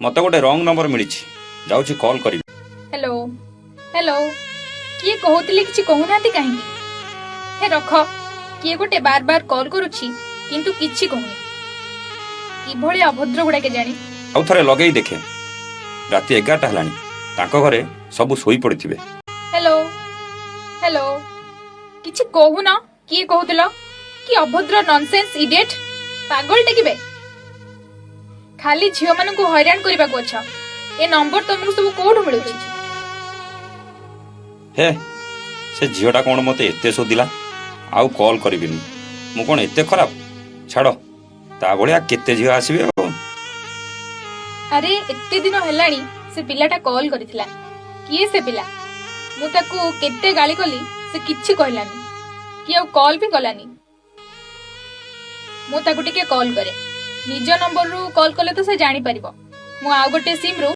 मत गोटे रंग नंबर मिली जाऊँगी कॉल करी। हेलो हेलो किए कहूतिले किछि कहूनांती काहेकि हे रख किए गोटे बार बार कॉल करूछि किंतु किछि कहूनी किभଳି अभद्र गुडा के जानी। आउ थरे लगेई देखे राति 11टा हलानी तांको घरे सब सोई पड़िथिबे। हेलो हेलो किछि कहूना किए कहूतिलो कि अभद्र नॉनसेंस इडियट पागल टेकिबे खाली झियो मानन को हैरान करबा को अच्छा ए नंबर तुमको सब कोड मिलुछि। हे से झीटा कौन मत एत शोधिला आउ कॉल करिबिनी मु कौन एते खराब छाड़ ता भलिया केते झील आसीबे। अरे एते दिन हेलानी से पिलाटा कॉल करिथिला किए से पिला मु ताकू केते गाली कली से किछि कहलानी कि आ कॉल भी कलानी। मु ताकू टिके कॉल करे निज नंबर रु कॉल कले तो से जानी परिबो मु आ गोटे सिम रु